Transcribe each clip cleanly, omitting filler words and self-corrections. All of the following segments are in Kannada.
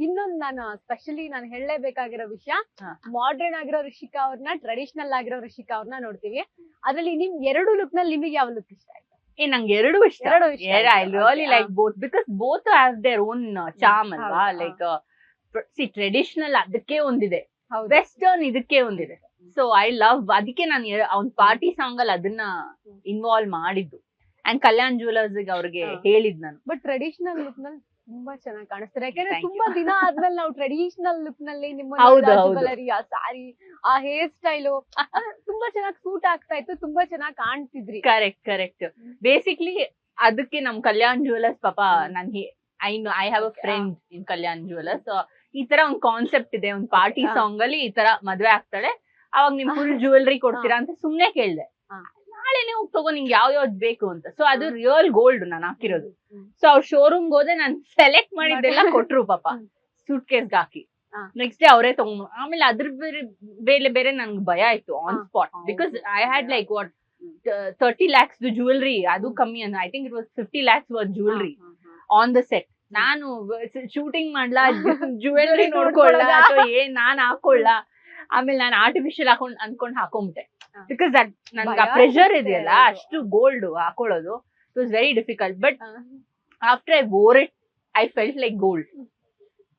ಇನ್ನೊಂದು ನಾನು ಸ್ಪೆಷಲಿ ನಾನು ಹೇಳಲೇಬೇಕಾಗಿರೋ ವಿಷಯ, ಮಾಡರ್ನ್ ಆಗಿರೋ ರಿಷಿಕಾ ಅವ್ರನ್ನ, ಟ್ರೆಡಿಷನಲ್ ಆಗಿರೋ ರಿಷಿಕಾ ಅವ್ರನ್ನ ನೋಡ್ತೀವಿ. ಅದ್ರಲ್ಲಿ ನಿಮ್ ಎರಡು ಲುಕ್ ನಲ್ಲಿ ನಿಮಗೆ ಯಾವ ಲುಕ್ ಇಷ್ಟ ಆಯ್ತು? ನಂಗೆ ಎರಡು ಇಷ್ಟ. I really like both because both have their own charm ಅಲ್ವಾ. ಲೈಕ್ ಸಿ ಟ್ರೆಡಿಷನಲ್ ಅದಕ್ಕೆ ಒಂದಿದೆ, ವೆಸ್ಟರ್ನ್ ಇದಕ್ಕೆ ಒಂದಿದೆ. ಸೊ ಐ ಲವ್, ಅದಕ್ಕೆ ನಾನು ಅವ್ನ್ ಪಾರ್ಟಿ ಸಾಂಗ್ ಅಲ್ಲಿ ಅದನ್ನ ಇನ್ವಾಲ್ವ್ ಮಾಡಿದ್ದು. ಅಂಡ್ ಕಲ್ಯಾಣ್ ಜ್ಯುವೆಲರ್ಸ್ ಅವ್ರಿಗೆ ಹೇಳಿದ್ ನಾನು. ಬಟ್ ಟ್ರೆಡಿಷನಲ್ ಲುಕ್ ನಲ್ಲಿ ತುಂಬಾ ಚೆನ್ನಾಗಿ ಕಾಣಿಸ್ತಾರೆ, ಯಾಕಂದ್ರೆ ತುಂಬಾ ದಿನ ಆದ್ಮೇಲೆ ನಾವು ಟ್ರೆಡಿಷನಲ್ ಲುಕ್ ನಲ್ಲಿ ನಿಮ್ಮ ಜ್ಯುವೆಲರಿ, ಆ ಸಾರಿ, ಆ ಹೇರ್ ಸ್ಟೈಲು ತುಂಬಾ ಚೆನ್ನಾಗಿ ಸೂಟ್ ಆಗ್ತಾ ಇತ್ತು, ತುಂಬಾ ಚೆನ್ನಾಗಿ ಕಾಣ್ತಿದ್ರಿ. ಕರೆಕ್ಟ್. ಬೇಸಿಕ್ಲಿ ಅದಕ್ಕೆ ನಮ್ ಕಲ್ಯಾಣ್ ಜ್ಯುವೆಲರ್ಸ್ ಪಾಪ ನನ್ಗೆ I have a friend in Kalyan jewellers. ಈ ತರ ಒಂದ್ ಕಾನ್ಸೆಪ್ಟ್ ಇದೆ, ಒಂದ್ ಪಾರ್ಟಿ ಸಾಂಗ್ ಅಲ್ಲಿ ಈ ತರ ಮದ್ವೆ ಆಗ್ತಾಳೆ, ಅವಾಗ ನಿಮ್ ಫುಲ್ ಜ್ಯುವೆಲ್ರಿ ಕೊಡ್ತೀರಾ ಅಂತ ಸುಮ್ನೆ ಕೇಳ್ದೆ. ನಾಳೆನೆ ಹೋಗಿ ತಗೋ ನಿಂಗೆ ಯಾವ ಯಾವ್ದು ಬೇಕು ಅಂತ. ಸೊ ಅದು ರಿಯಲ್ ಗೋಲ್ಡ್ ನಾನು ಹಾಕಿರೋದು. ಸೊ ಅವ್ರ ಶೋರೂಮ್ಗೆ ಹೋದೆ, ನಾನು ಸೆಲೆಕ್ಟ್ ಮಾಡಿದ್ದೆಲ್ಲ ಕೊಟ್ರು ಪಾಪ ಸೂಟ್ ಕೇಸ್ಗೆ ಹಾಕಿ. ನೆಕ್ಸ್ಟ್ ಡೇ ಅವರೇ ತಗೊಂಡು, ಆಮೇಲೆ ಅದ್ರ ಬೇರೆ ನನ್ಗೆ ಭಯ ಆಯ್ತು on spot. Because I had like what 30 lakhs jewellery, ಅದು ಕಮ್ಮಿ ಅಂತ. I think it was 50 lakhs worth jewellery on the set. ನಾನು ಶೂಟಿಂಗ್ ಮಾಡ್ಲಾ, ಜ್ಯುವೆಲ್ರಿ ನೋಡ್ಕೊಳ್ಳ ಅಥವಾ ನಾನ್ ಹಾಕೊಳ್ಳ, ಆಮೇಲೆ ನಾನು ಆರ್ಟಿಫಿಷಿಯಲ್ ಅನ್ಕೊಂಡ್ ಹಾಕೊಂಬಿಟ್ಟೆ. ಬಿಕಾಸ್ ದಟ್ ನನ್ಗೆ ಆ ಪ್ರೆಷರ್ ಇದೆಯಲ್ಲ, ಅಷ್ಟು ಗೋಲ್ಡ್ ಹಾಕೊಳ್ಳೋದು it was very difficult. But after I wore it I felt like gold.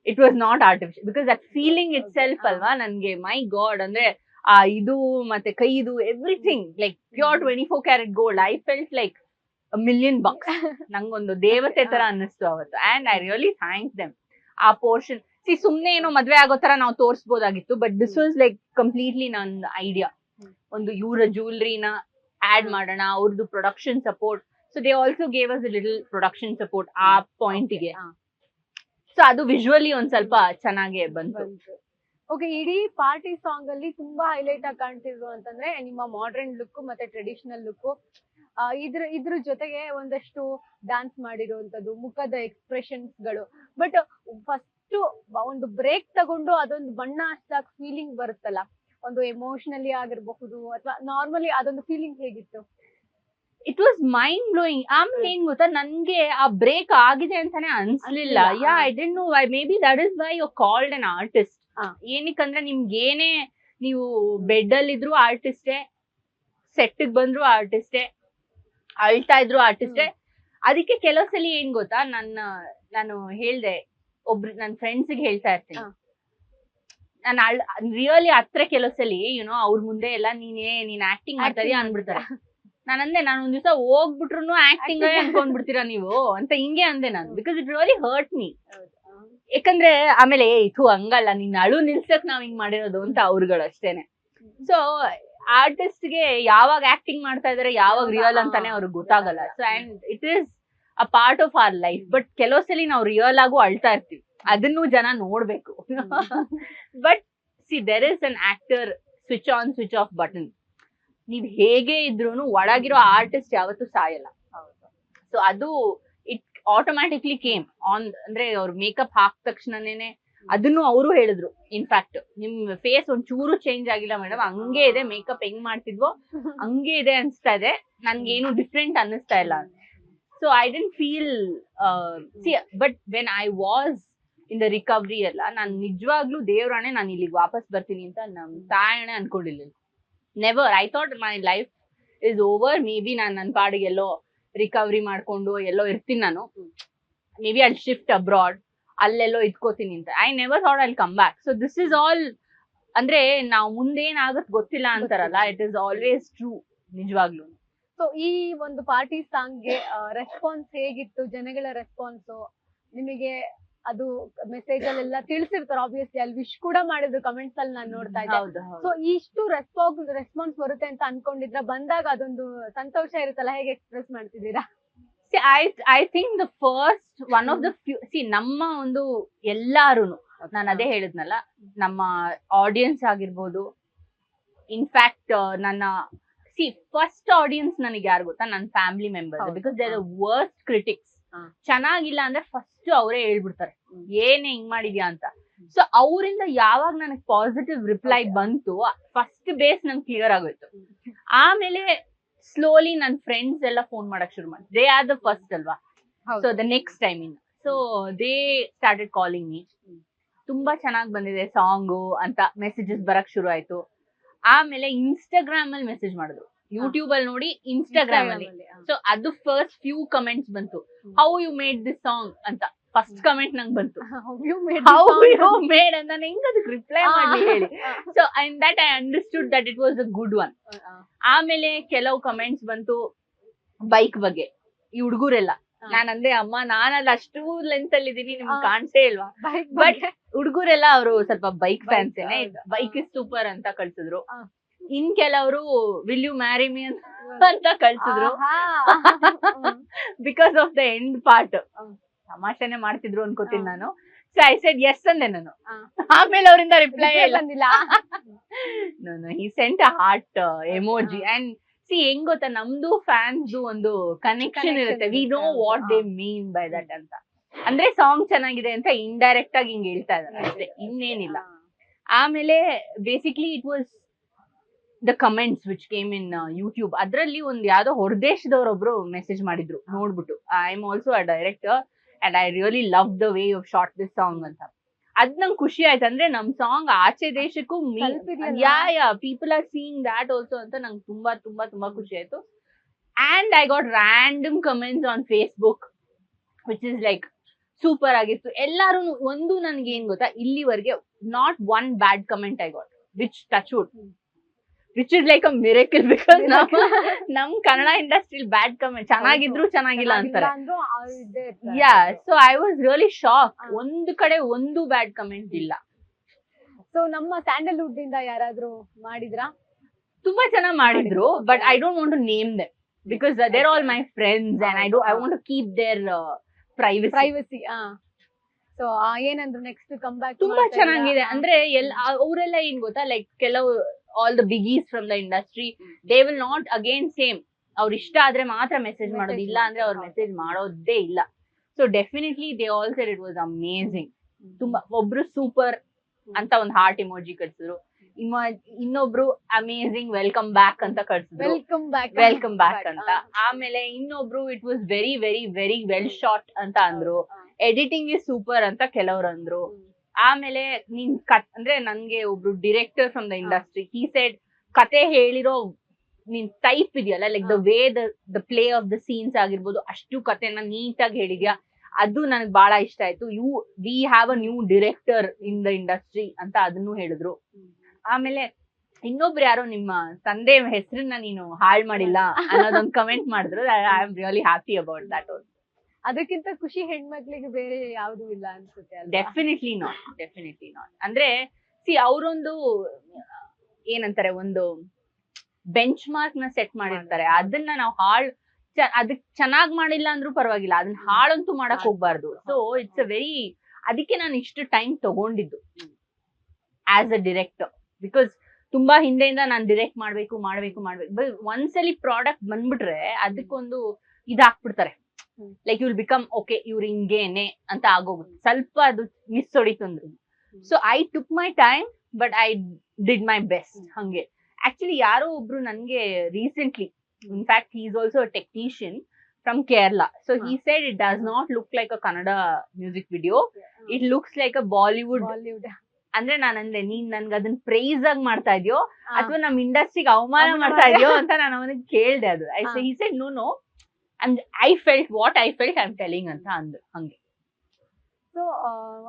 It was not artificial, because that feeling itself ಅಲ್ವಾ ನನ್ಗೆ. ಮೈ ಗಾಡ್, ಅಂದ್ರೆ ಆ ಇದು ಮತ್ತೆ ಕೈದು everything like pure 24 carat gold. I felt like $1 million. ನಂಗೊಂದು ದೇವತೆ ತರ ಅನ್ನಿಸ್ತು ಅವತ್ತು. And I really thank them. ಆ ಪೋರ್ಷನ್ ಸುಮ್ನೆ ಏನೋ ಮದ್ವೆ ಆಗೋ ತರ ನಾವು ತೋರಿಸಬಹುದಾಗಿತ್ತು, but this was like completely ನನ್ನ ಐಡಿಯಾ. ಒಂದು ಇವರ ಜ್ಯುವೆಲ್ರಿನ ಆಡ್ ಮಾಡೋಣ, ಅವ್ರದ್ದು production support. So they also gave us little production support ಆ ಪಾಯಿಂಟ್ಗೆ. ಸೊ ಅದು ವಿಜುವಲಿ ಒಂದ್ ಸ್ವಲ್ಪ ಚೆನ್ನಾಗೆ ಬಂತು. ಓಕೆ, ಇಡೀ ಪಾರ್ಟಿ ಸಾಂಗ್ ಅಲ್ಲಿ ತುಂಬಾ ಹೈಲೈಟ್ ಆಗಿ ಕಾಣ್ತಿದ್ರು ಅಂತಂದ್ರೆ ನಿಮ್ಮ ಮಾಡರ್ನ್ ಲುಕ್ ಮತ್ತೆ ಟ್ರೆಡಿಷನಲ್ ಲುಕ್. ಇದ್ರ ಜೊತೆಗೆ ಒಂದಷ್ಟು ಡ್ಯಾನ್ಸ್ ಮಾಡಿರುವಂತದ್ದು, ಮುಖದ ಎಕ್ಸ್ಪ್ರೆಷನ್ಸ್ ಗಳು. ಬಟ್ ಫಸ್ಟ್ ಒಂದು ಬ್ರೇಕ್ ತಗೊಂಡು ಅದೊಂದು ಬಣ್ಣ ಹಚ್ಚಾಕ ಫೀಲಿಂಗ್ ಬರುತ್ತಲ್ಲ, ಒಂದು ಎಮೋಷನಲಿ ಆಗಿರಬಹುದು ಅಥವಾ ನಾರ್ಮಲಿ, ಅದೊಂದು ಫೀಲಿಂಗ್ ಹೇಗಿತ್ತು? It was mind blowing. ಆಮೇಲೆ ಏನ್ ಗೊತ್ತಾ, ನನ್ಗೆ ಆ ಬ್ರೇಕ್ ಆಗಿದೆ ಅಂತಾನೆ ಅನ್ಸ್ಲಿಲ್ಲ. Yeah I didn't know why. Maybe that is why you called an artist. ಏನಕ್ಕಂದ್ರೆ ನಿಮ್ಗೆ ಏನೇ ನೀವು ಬೆಡ್ ಅಲ್ಲಿ ಇದ್ರು ಆರ್ಟಿಸ್ಟೇ, ಸೆಟ್ ಬಂದ್ರು ಆರ್ಟಿಸ್ಟೇ, ಅಳ್ತಾ ಇದ್ರು ಆರ್ಟಿಸ್ಟೇ. ಅದಕ್ಕೆ ಕೆಲವು ಸಲ ಏನ್ ಗೊತ್ತಾ, ನಾನು ಹೇಳ್ದೆ ಒಬ್ರು ನನ್ನ ಫ್ರೆಂಡ್ಸ್ಗೆ ಹೇಳ್ತಾ ಇರ್ತೀನಿ, ನಾನು ರಿಯಲಿ ಹತ್ರ ಕೆಲವು ಸಲ ಯುನೋ ಅವ್ರ ಮುಂದೆ ಎಲ್ಲ ನೀನ್ ಆಕ್ಟಿಂಗ್ ಮಾಡ್ತಾ ಇದೀಯ ಅನ್ಬಿಡ್ತಾರೆ. ನಾನಂದೆ, ನಾನು ಒಂದ್ ದಿವಸ ಹೋಗ್ಬಿಟ್ರು ಆಕ್ಟಿಂಗ್ ಅನ್ಕೊಂಡ್ಬಿಡ್ತೀರಾ ನೀವು ಅಂತ ಹಿಂಗೆ ಅಂದೆ ನಾನು. Because it really hurt me. ಯಾಕಂದ್ರೆ ಆಮೇಲೆ ಇದು ಹಂಗಲ್ಲ, ನಿನ್ನ ಅಳು ನಿಲ್ಸಕ್ ನಾವ್ ಹಿಂಗ್ ಮಾಡಿರೋದು ಅಂತ ಅವ್ರುಗಳು ಅಷ್ಟೇನೆ. ಸೊ ಆರ್ಟಿಸ್ಟ್ಗೆ ಯಾವಾಗ ಆಕ್ಟಿಂಗ್ ಮಾಡ್ತಾ ಇದಾರೆ, ಯಾವಾಗ ರಿಯಲ್ ಅಂತಾನೆ ಅವ್ರಿಗೆ ಗೊತ್ತಾಗಲ್ಲ. So and it is a part of our life. But ಕೆಲವು ಸಲ ನಾವು ರಿಯಲ್ ಆಗು ಅಳ್ತಾ ಇರ್ತೀವಿ, ಅದನ್ನು ಜನ ನೋಡ್ಬೇಕು. But see there is an actor switch on switch off button. ನೀವ್ ಹೇಗೆ ಇದ್ರು ಒಳಗಿರೋ ಆರ್ಟಿಸ್ಟ್ ಯಾವತ್ತೂ ಸಾಯಲ್ಲ. ಸೊ ಅದು ಇಟ್ ಆಟೋಮ್ಯಾಟಿಕ್ಲಿ ಕೇಮ್ ಆನ್. ಅಂದ್ರೆ ಅವ್ರ ಮೇಕಪ್ ಹಾಕಿದ ತಕ್ಷಣನೇ ಅದನ್ನು ಅವರು ಹೇಳಿದ್ರು. ಇನ್ಫ್ಯಾಕ್ಟ್ ನಿಮ್ ಫೇಸ್ ಒಂದ್ ಚೂರು ಚೇಂಜ್ ಆಗಿಲ್ಲ ಮೇಡಮ್, ಹಂಗೆ ಇದೆ, ಮೇಕಪ್ ಹೆಂಗ್ ಮಾಡ್ತಿದ್ವೋ ಹಂಗೆ ಇದೆ ಅನ್ಸ್ತಾ ಇದೆ, ನನ್ಗೇನು ಡಿಫ್ರೆಂಟ್ ಅನ್ನಿಸ್ತಾ ಇಲ್ಲ. So I dent feel but when I was in the recovery ಎಲ್ಲ, ನಾನು ನಿಜವಾಗ್ಲೂ ದೇವ್ರಾಣೆ ನಾನು ಇಲ್ಲಿಗೆ ವಾಪಸ್ ಬರ್ತೀನಿ ಅಂತ ನಮ್ ತಾಯಣೆ ಅನ್ಕೊಂಡಿರ್ಲಿಲ್ಲ. Never. I thought my life is over. Maybe ನಾನು ನನ್ನ ಪಾಡಿಗೆ ಎಲ್ಲೋ ರಿಕವರಿ ಮಾಡ್ಕೊಂಡು ಎಲ್ಲೋ ಇರ್ತೀನಿ ನಾನು. Maybe I shift abroad, ಅಲ್ಲೆಲ್ಲೋ ಇದ್ಕೋತೀನಿ ಅಂತ. I never thought I come back. So this is all. ಅಂದ್ರೆ ನಾವು ಮುಂದೇನಾಗತ್ ಗೊತ್ತಿಲ್ಲ ಅಂತಾರಲ್ಲ, ಇಟ್ ಇಸ್ ಆಲ್ವೇಸ್ ಟ್ರೂ ನಿಜವಾಗ್ಲೂ. ಸೊ ಈ ಒಂದು ಪಾರ್ಟಿ ಸಾಂಗ್ಗೆ ರೆಸ್ಪಾನ್ಸ್ ಹೇಗಿತ್ತು? ಜನಗಳ ರೆಸ್ಪಾನ್ಸ್ ನಿಮಗೆ ಅದು ಮೆಸೇಜ್ ಅಲ್ಲೆಲ್ಲ ತಿಳಿಸಿರ್ತಾರೆ ಆಬ್ವಿಯಸ್ಲಿ, ಅಲ್ಲಿ ವಿಶ್ ಕೂಡ ಮಾಡಿದ್ರು ಕಮೆಂಟ್ಸ್ ಅಲ್ಲಿ ನಾನು ನೋಡ್ತಾ ಇದ್ದೆ. ಸೊ ಇಷ್ಟು ರೆಸ್ಪಾನ್ಸ್ ಬರುತ್ತೆ ಅಂತ ಅನ್ಕೊಂಡಿದ್ರ? ಬಂದಾಗ ಅದೊಂದು ಸಂತೋಷ ಇರುತ್ತಲ್ಲ, ಹೇಗೆ ಎಕ್ಸ್ಪ್ರೆಸ್ ಮಾಡ್ತಿದ್ದೀರಾ? I think the first one of the few, ನಮ್ಮ ಒಂದು ಎಲ್ಲಾರುನು, ನಾನು ಅದೇ ಹೇಳಿದ್ನಲ್ಲ, ನಮ್ಮ ಆಡಿಯನ್ಸ್ ಆಗಿರ್ಬೋದು, ಇನ್ಫ್ಯಾಕ್ಟ್ ನನ್ನ ಫಸ್ಟ್ ಆಡಿಯನ್ಸ್ ನನಗೆ ಯಾರು ಗೊತ್ತಾ, ನನ್ನ family members. Because they are the worst critics. ಚೆನ್ನಾಗಿಲ್ಲ ಅಂದ್ರೆ ಫಸ್ಟ್ ಅವರೇ ಹೇಳ್ಬಿಡ್ತಾರೆ, ಏನೇ ಹಿಂಗ್ ಮಾಡಿದ್ಯಾ ಅಂತ. ಸೊ ಅವರಿಂದ ಯಾವಾಗ ನನಗೆ ಪಾಸಿಟಿವ್ ರಿಪ್ಲೈ ಬಂತು, ಫಸ್ಟ್ ಬೇಸ್ ನಂಗೆ ಕ್ಲಿಯರ್ ಆಗೋಯ್ತು. ಆಮೇಲೆ ಸ್ಲೋಲಿ ನನ್ನ ಫ್ರೆಂಡ್ಸ್ ಎಲ್ಲ ಫೋನ್ ಮಾಡಕ್ ಶುರು ಮಾಡಿ. ದೇ ಆರ್ ದ ಫಸ್ಟ್ ಅಲ್ವಾ. So the next time in, so they started calling me. ತುಂಬಾ ಚೆನ್ನಾಗಿ ಬಂದಿದೆ ಸಾಂಗು ಅಂತ ಮೆಸೇಜಸ್ ಬರಕ್ ಶುರು ಆಯ್ತು. ಆಮೇಲೆ ಇನ್ಸ್ಟಾಗ್ರಾಮ್ ಅಲ್ಲಿ ಮೆಸೇಜ್ ಮಾಡಿದ್ರು, ಯೂಟ್ಯೂಬ್ ಅಲ್ಲಿ ನೋಡಿ ಇನ್ಸ್ಟಾಗ್ರಾಮ್ ಅಲ್ಲಿ. ಸೊ ಅದು ಫಸ್ಟ್ ಫ್ಯೂ ಕಮೆಂಟ್ಸ್ ಬಂತು, how you made this song ಅಂತ ಫಸ್ಟ್ ಕಮೆಂಟ್ ನಂಗೆ ಬಂತು. ಹೌ ಯು ಮೇಡ್ ಅಂತ ನಾನು ಹೆಂಗ್ ಅದಕ್ಕೆ ರಿಪ್ಲೈ ಮಾಡ್ಲಿ ಹೇಳಿ. So in that I understood that it was a good one. ಆಮೇಲೆ ಕೆಲವು ಕಮೆಂಟ್ಸ್ ಬಂತು ಬೈಕ್ ಬಗ್ಗೆ, ಈ ಹುಡುಗರೆಲ್ಲ. ನಾನ್ ಅಂದೆ ಅಮ್ಮ ನಾನ್ ಅದ್ ಅಷ್ಟು ಲೆಂತ್ ಅಲ್ಲಿ ಇದೀನಿ, ನಿಮ್ಗೆ ಕಾಣಿಸೇ ಇಲ್ವಾ? ಬಟ್ ಹುಡುಗರೆಲ್ಲ ಅವರು ಸ್ವಲ್ಪ ಬೈಕ್ ಫ್ಯಾನ್ಸ್ ಏನೆ, ಬೈಕ್ ಇಸ್ ಸೂಪರ್ ಅಂತ ಕಳ್ಸಿದ್ರು. ಇನ್ ಕೆಲವರು ವಿಲ್ ಯು ಮ್ಯಾರಿ ಮೀ ಅಂತ ಕಳ್ಸಿದ್ರು because of the end part. ತಮಾಷೆನೆ ಮಾಡ್ತಿದ್ರು ಅನ್ಕೋತೀನಿ ನಾನು. ಸೊ ಐ ಸೆಡ್ ಎಸ್ ಅಂದೆ ನಾನು. ಆಮೇಲೆ ಅವರಿಂದ ರಿಪ್ಲೈ ಬಂದಿಲ್ಲ. He sent a heart emoji. And see ಹೆಂಗ್ ಗೊತ್ತಾ, ನಮ್ದು ಫ್ಯಾನ್ಸ್ ಒಂದು ಕನೆಕ್ಷನ್ ಇರುತ್ತೆ. We know what they mean by that ಅಂತ. ಅಂದ್ರೆ ಸಾಂಗ್ ಚೆನ್ನಾಗಿದೆ ಅಂತ ಇಂಡೈರೆಕ್ಟ್ ಆಗಿ ಹಿಂಗ್ ಹೇಳ್ತಾ ಇದ್ದಾರೆ ಅಷ್ಟೇ, ಇನ್ನೇನಿಲ್ಲ. ಆಮೇಲೆ basically it was the comments which came in YouTube. ಅದ್ರಲ್ಲಿ ಒಂದ್ ಯಾವ್ದೋ ಹೊರದೇಶದವ್ರೊಬ್ರು ಮೆಸೇಜ್ ಮಾಡಿದ್ರು ನೋಡ್ಬಿಟ್ಟು, I am also a director and I really love the way you shot this song ಅಂತ. ಅದ್ ನಂಗೆ ಖುಷಿ ಆಯ್ತು. ಅಂದ್ರೆ ನಮ್ ಸಾಂಗ್ ಆಚೆ ದೇಶಕ್ಕೂ people are seeing that also ಅಂತ ನಂಗೆ ತುಂಬಾ ತುಂಬಾ ತುಂಬಾ ಖುಷಿ ಆಯ್ತು. And I got random comments on Facebook which is like super ಆಗಿತ್ತು. ಎಲ್ಲಾರು ಒಂದು ನನ್ಗೆ ಏನ್ ಗೊತ್ತಾ, ಇಲ್ಲಿವರೆಗೆ not one bad comment I got, which touch wood, which is like a miracle. Because ನಮ್ ಕನ್ನಡ ಇಂಡಸ್ಟ್ರಿ ಬ್ಯಾಡ್ ಕಮೆಂಟ್ ಚೆನ್ನಾಗಿದ್ರು ಚೆನ್ನಾಗಿಲ್ಲ ಅಂತಾರೆ. Yeah, so I was really shock. ಒಂದು ಕಡೆ ಒಂದು ಬ್ಯಾಡ್ ಕಮೆಂಟ್ ಇಲ್ಲ. ಸೊ ನಮ್ಮ ಸ್ಯಾಂಡಲ್ವುಡ್ ಇಂದ ಯಾರಾದ್ರೂ ಮಾಡಿದ್ರಾ? ತುಂಬಾ ಚೆನ್ನಾಗಿ ಮಾಡಿದ್ರು, but I don't want to name them because they're all my friends and I want to keep their privacy. So ಏನಂದ್ರು ನೆಕ್ಸ್ಟ್ ಕಮ್ ಬ್ಯಾಕ್ ತುಂಬಾ ಚೆನ್ನಾಗಿದೆ. ಅಂದ್ರೆ ಅವರೆಲ್ಲ ಏನ್ ಗೊತ್ತಾ, ಲೈಕ್ ಕೆಲವು all the biggies from the industry, they will not again same, ಅವ್ರ ಇಷ್ಟ ಆದ್ರೆ ಮಾತ್ರ ಮೆಸೇಜ್ ಮಾಡೋದು, ಇಲ್ಲ ಅಂದ್ರೆ ಅವ್ರು ಮೆಸೇಜ್ ಮಾಡೋದೇ ಇಲ್ಲ. So definitely they all said it was amazing. ತುಂಬಾ ಒಬ್ರು ಸೂಪರ್ ಅಂತ ಒಂದು ಹಾರ್ಟ್ ಇಮೋಜಿ ಕಳ್ಸಿದ್ರು, ಇನ್ನೊಬ್ರು ಅಮೇಸಿಂಗ್ ವೆಲ್ಕಮ್ ಬ್ಯಾಕ್ ಅಂತ ಕಳ್ಸಿದ್ರು, ವೆಲ್ಕಮ್ ಬ್ಯಾಕ್ ಅಂತ. ಆಮೇಲೆ ಇನ್ನೊಬ್ರು it was very very very well shot ಅಂತ ಅಂದ್ರು, ಎಡಿಟಿಂಗ್ ಇಸ್ ಸೂಪರ್ ಅಂತ ಕೆಲವ್ರು ಅಂದ್ರು. ಆಮೇಲೆ ನೀನ್ ಅಂದ್ರೆ ನನ್ಗೆ ಒಬ್ರು director from the industry, he said ಕತೆ ಹೇಳಿರೋ ನೀನ್ ಟೈಪ್ ಇದೆಯಲ್ಲ, like the way the play of the scenes ಆಗಿರ್ಬೋದು, ಅಷ್ಟು ಕತೆನ ನೀಟಾಗಿ ಹೇಳಿದ್ಯಾ, ಅದು ನನಗೆ ಬಹಳ ಇಷ್ಟ ಆಯ್ತು. We have a new director in the industry ಅಂತ ಅದನ್ನು ಹೇಳಿದ್ರು. ಆಮೇಲೆ ಇನ್ನೊಬ್ರು ಯಾರೋ ನಿಮ್ಮ ತಂದೆ ಹೆಸರನ್ನ ನೀನು ಹಾಳ್ ಮಾಡಿಲ್ಲ ಅನ್ನೋದೊಂದು ಕಮೆಂಟ್ ಮಾಡಿದ್ರು. I am really happy about that. ಅದಕ್ಕಿಂತ ಖುಷಿ ಹೆಣ್ಮಕ್ಳಿಗೆ ಬೇರೆ ಯಾವ್ದು ಇಲ್ಲ ಅನ್ಸುತ್ತೆ. Definitely not. ಅಂದ್ರೆ ಸಿ ಅವರೊಂದು ಏನಂತಾರೆ, ಒಂದು ಬೆಂಚ್ ಮಾರ್ಕ್ ನ ಸೆಟ್ ಮಾಡಿರ್ತಾರೆ. ಅದನ್ನ ನಾವು ಅದಕ್ ಚೆನ್ನಾಗ್ ಮಾಡಿಲ್ಲ ಅಂದ್ರೂ ಪರವಾಗಿಲ್ಲ, ಅದನ್ನ ಹಾಳಂತೂ ಮಾಡಕ್ ಹೋಗ್ಬಾರ್ದು. ಸೊ ಇಟ್ಸ್ ಅ ವೆರಿ, ಅದಕ್ಕೆ ನಾನು ಇಷ್ಟು ಟೈಮ್ ತಗೊಂಡಿದ್ದು ಆಸ್ ಅ ಡೈರೆಕ್ಟರ್. ಬಿಕಾಸ್ ತುಂಬಾ ಹಿಂದೆಯಿಂದ ನಾನು ಡೈರೆಕ್ಟ್ ಮಾಡ್ಬೇಕು. ಒಂದ್ಸಲಿ ಪ್ರಾಡಕ್ಟ್ ಬಂದ್ಬಿಟ್ರೆ ಅದಕ್ಕೊಂದು ಇದಾಕ್ಬಿಡ್ತಾರೆ, ಲೈಕ್ ಯುಲ್ ಬಿಕಮ್ ಓಕೆ, ಇವ್ರು ಹಿಂಗೇನೆ ಅಂತ ಆಗೋಗುತ್ತೆ. ಸ್ವಲ್ಪ ಅದು ಮಿಸ್ ಹೊಡಿತು ಅಂದ್ರು. So I took my time but I did my best. ಹಂಗೆ ಆಕ್ಚುಲಿ ಯಾರೋ ಒಬ್ರು ನನ್ಗೆ recently, in fact he is also a technician from Kerala. So he said it does not look like a Kannada music video, it looks like a Bollywood. ಅಂದ್ರೆ ನಾನಂದೆ, ನೀನ್ ನನ್ಗೆ ಅದನ್ನ ಪ್ರೈಸ್ ಆಗಿ ಮಾಡ್ತಾ ಇದೆಯೋ ಅಥವಾ ನಮ್ ಇಂಡಸ್ಟ್ರಿಗೆ ಅವಮಾನ ಮಾಡ್ತಾ ಇದೆಯೋ ಅಂತ ನಾನು ಅವನಿಗೆ ಕೇಳ್ದೆ. ಅದು he said no, I felt what I felt, I am telling ಅಂತ ಅಂದ್ರು. ಹಂಗೆ. ಸೊ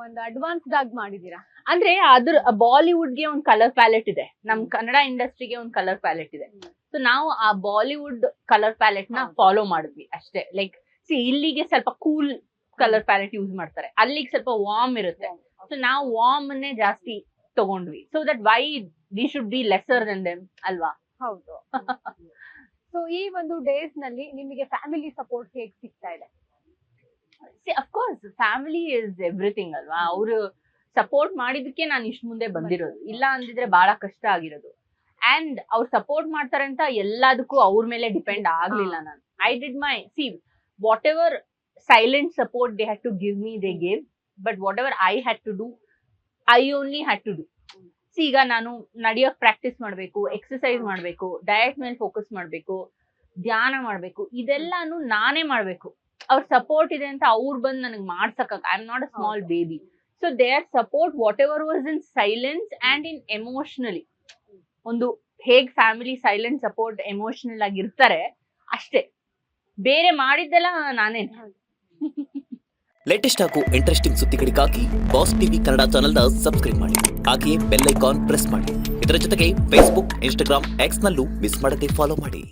ಒಂದು ಅಡ್ವಾನ್ಸ್ಡ್ ಆಗಿ ಮಾಡಿದೀರಾ ಅಂದ್ರೆ ಅದ್ರ ಬಾಲಿವುಡ್ಗೆ ಒಂದು ಕಲರ್ ಪ್ಯಾಲೆಟ್ ಇದೆ, ನಮ್ ಕನ್ನಡ ಇಂಡಸ್ಟ್ರಿಗೆ ಒಂದು ಕಲರ್ ಪ್ಯಾಲೆಟ್ ಇದೆ. ಸೊ ನಾವು ಆ ಬಾಲಿವುಡ್ ಕಲರ್ ಪ್ಯಾಲೆಟ್ ನ ಫಾಲೋ ಮಾಡಿದ್ವಿ ಅಷ್ಟೇ. ಲೈಕ್ ಇಲ್ಲಿಗೆ ಸ್ವಲ್ಪ ಕೂಲ್ ಕಲರ್ ಪ್ಯಾಲೆಟ್ ಯೂಸ್ ಮಾಡ್ತಾರೆ, ಅಲ್ಲಿಗೆ ಸ್ವಲ್ಪ ವಾರ್ಮ್ ಇರುತ್ತೆ. ಸೊ ನಾವು ವಾರ್ಮ್ ಅನ್ನೇ ಜಾಸ್ತಿ ತಗೊಂಡ್ವಿ. So that why we should be lesser then them ಅಲ್ವಾ? ಹೌದು. ಸೊ ಈ ಒಂದು ಡೇಸ್ ನಲ್ಲಿ ನಿಮಗೆ ಫ್ಯಾಮಿಲಿ ಸಪೋರ್ಟ್ ಹೇಗೆ ಸಿಗ್ತಾ ಇದೆ? ಅಫ್ಕೋರ್ಸ್ ಫ್ಯಾಮಿಲಿ ಇಸ್ ಎವ್ರಿಥಿಂಗ್ ಅಲ್ವಾ. ಅವರು ಸಪೋರ್ಟ್ ಮಾಡಿದಕ್ಕೆ ನಾನು ಇಷ್ಟ ಮುಂದೆ ಬಂದಿರೋದು, ಇಲ್ಲ ಅಂದಿದ್ರೆ ಬಹಳ ಕಷ್ಟ ಆಗಿರೋದು. ಅಂಡ್ ಅವ್ರು ಸಪೋರ್ಟ್ ಮಾಡ್ತಾರೆ ಅಂತ ಎಲ್ಲದಕ್ಕೂ ಅವ್ರ ಮೇಲೆ ಡಿಪೆಂಡ್ ಆಗ್ಲಿಲ್ಲ ನಾನು. I did my whatever silent support they had to give me, they gave. But whatever I had to do, I only had to do. ಈಗ ನಾನು ನಡೆಯೋಕ್ ಪ್ರಾಕ್ಟೀಸ್ ಮಾಡ್ಬೇಕು, ಎಕ್ಸರ್ಸೈಸ್ ಮಾಡ್ಬೇಕು, ಡಯಟ್ ಮೇಲೆ ಫೋಕಸ್ ಮಾಡ್ಬೇಕು, ಧ್ಯಾನ ಮಾಡ್ಬೇಕು, ಇದೆಲ್ಲಾನು ನಾನೇ ಮಾಡ್ಬೇಕು. ಅವ್ರ ಸಪೋರ್ಟ್ ಇದೆ ಅಂತ ಅವ್ರು ಬಂದು ನನಗೆ ಮಾಡ್ಸಕ್, I am not a small baby. So there support what ever was in silence and in emotionally. ಒಂದು ಹೇಗ್ ಫ್ಯಾಮಿಲಿ ಸೈಲೆಂಟ್ ಸಪೋರ್ಟ್ ಎಮೋಷನಲ್ ಆಗಿರ್ತಾರೆ ಅಷ್ಟೇ, ಬೇರೆ ಮಾಡಿದ್ದೆಲ್ಲ ನಾನೇ. ಲೇಟೆಸ್ಟ್ ಹಾಗೂ ಇಂಟ್ರೆಸ್ಟಿಂಗ್ ಸುದ್ದಿಗಳಿಗಾಗಿ ಬಾಸ್ ಟಿವಿ ಕನ್ನಡ ಚಾನೆಲ್ನ ಸಬ್ಸ್ಕ್ರೈಬ್ ಮಾಡಿ. ಹಾಗೆಯೇ ಬೆಲ್ ಐಕಾನ್ ಪ್ರೆಸ್ ಮಾಡಿ. ಇದರ ಜೊತೆಗೆ ಫೇಸ್ಬುಕ್, ಇನ್ಸ್ಟಾಗ್ರಾಮ್, ಎಕ್ಸ್ ನಲ್ಲೂ ಮಿಸ್ ಮಾಡದೆ ಫಾಲೋ ಮಾಡಿ.